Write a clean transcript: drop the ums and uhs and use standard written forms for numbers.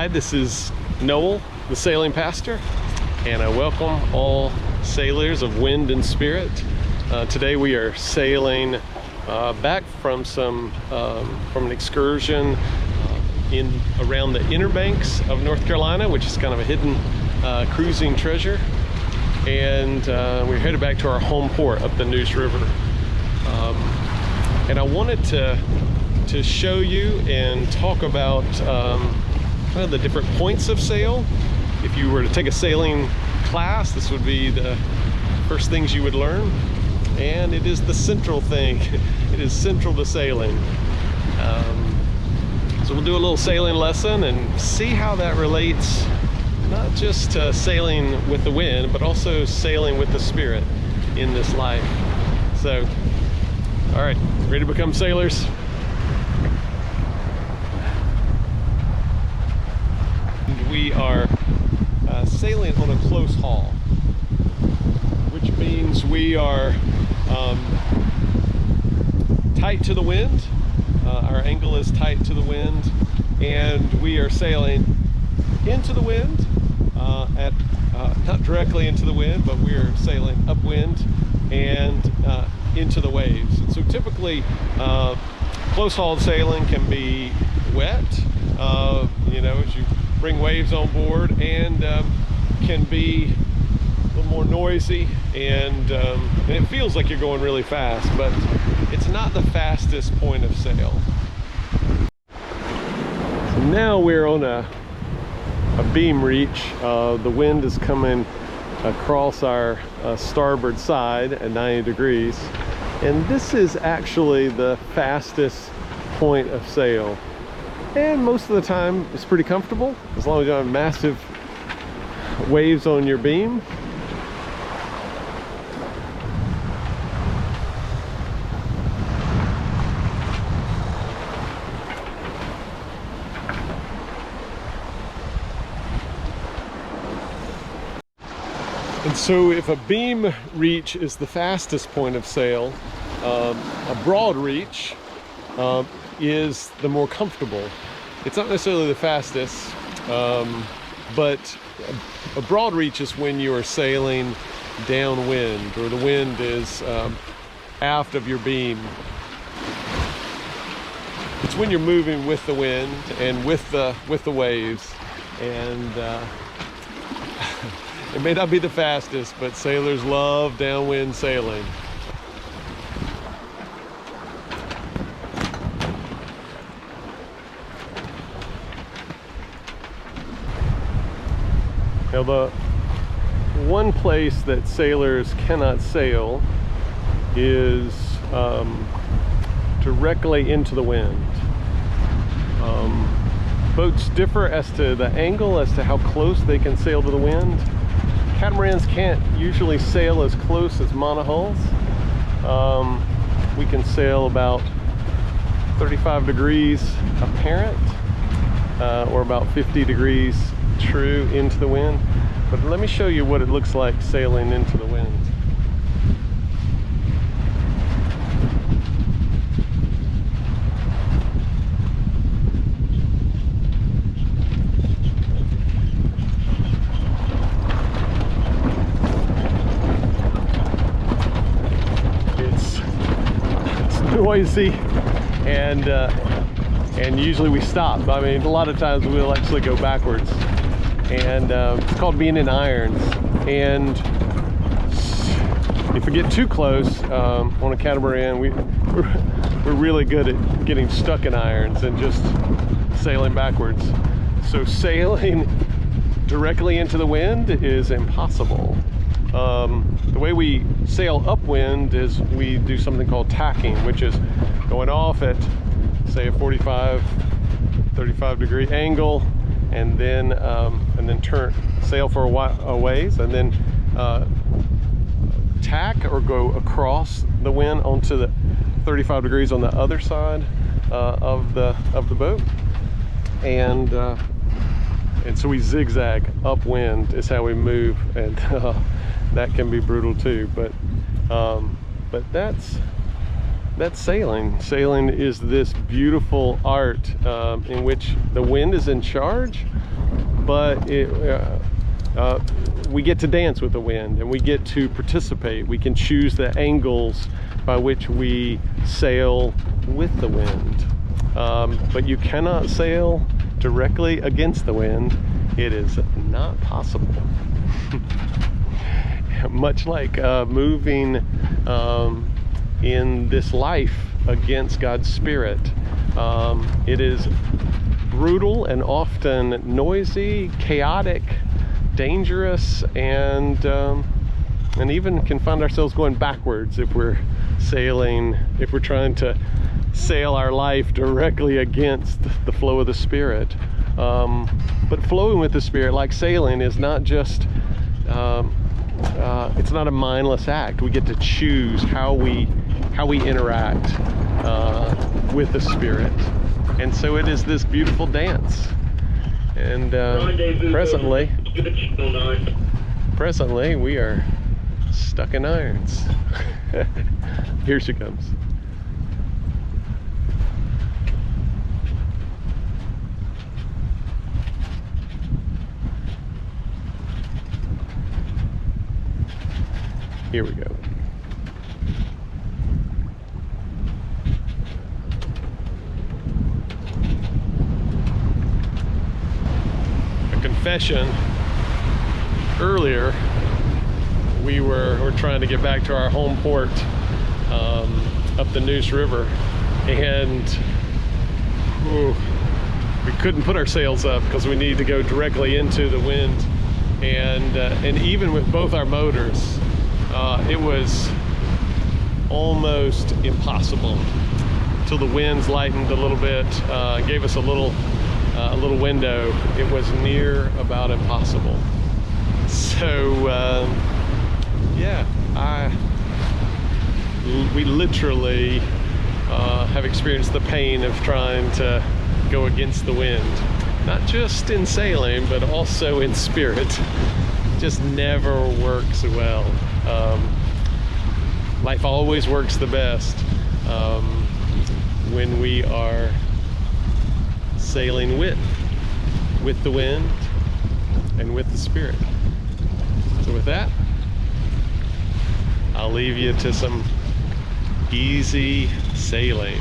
Hi, this is Noel, the sailing pastor, and I welcome all sailors of wind and spirit. Today we are sailing back from an excursion around the Inner Banks of North Carolina, which is kind of a hidden cruising treasure, and we're headed back to our home port up the Neuse River. And I wanted to show you and talk about kind of the different points of sail. If you were to take a sailing class, this would be the first things you would learn, and it is the central thing. It is central to sailing. So we'll do a little sailing lesson and see how that relates not just to sailing with the wind, but also sailing with the Spirit in this life. So, all right, ready to become sailors? We are sailing on a close haul, which means we are tight to the wind. Our angle is tight to the wind, and we are sailing into the wind, not directly into the wind, but we are sailing upwind and into the waves. And so typically close haul sailing can be wet, you know, as you bring waves on board, and can be a little more noisy, and it feels like you're going really fast, but it's not the fastest point of sail. So now we're on a beam reach. The wind is coming across our starboard side at 90 degrees, and this is actually the fastest point of sail. And most of the time it's pretty comfortable as long as you don't have massive waves on your beam. And so if a beam reach is the fastest point of sail, a broad reach is the more comfortable. It's not necessarily the fastest, but a broad reach is when you are sailing downwind, or the wind is aft of your beam. It's when you're moving with the wind and with the waves, and it may not be the fastest, but sailors love downwind sailing. Now, the one place that sailors cannot sail is directly into the wind. Boats differ as to the angle, as to how close they can sail to the wind. Catamarans can't usually sail as close as monohulls. We can sail about 35 degrees apparent, or about 50 degrees true into the wind. But let me show you what it looks like sailing into the wind. It's noisy, and usually we stop. I mean, a lot of times we'll actually go backwards. And it's called being in irons. And if we get too close on a catamaran, we're really good at getting stuck in irons and just sailing backwards. So sailing directly into the wind is impossible. The way we sail upwind is we do something called tacking, which is going off at, say, a 35 degree angle, and then sail for a ways, and then tack or go across the wind onto the 35 degrees on the other side of the boat, and so we zigzag upwind is how we move, and that can be brutal too. But that's that's sailing. Sailing is this beautiful art in which the wind is in charge, but we get to dance with the wind, and we get to participate. We can choose the angles by which we sail with the wind. But you cannot sail directly against the wind. It is not possible. Much like moving in this life against God's Spirit. It is brutal and often noisy, chaotic, dangerous, and even can find ourselves going backwards if we're sailing, if we're trying to sail our life directly against the flow of the Spirit. But flowing with the Spirit, like sailing, is not just it's not a mindless act. We get to choose how we interact with the Spirit, and so it is this beautiful dance. And presently we are stuck in irons. Here she comes. Here we go. A confession. Earlier, we're trying to get back to our home port up the Neuse River, and we couldn't put our sails up because we needed to go directly into the wind, and even with both our motors, it was almost impossible till the winds lightened a little bit, gave us a little window. It was near about impossible. So yeah, we literally have experienced the pain of trying to go against the wind, not just in sailing but also in spirit. It just never works well. Life always works the best when we are sailing with the wind and with the Spirit. So with that, I'll leave you to some easy sailing.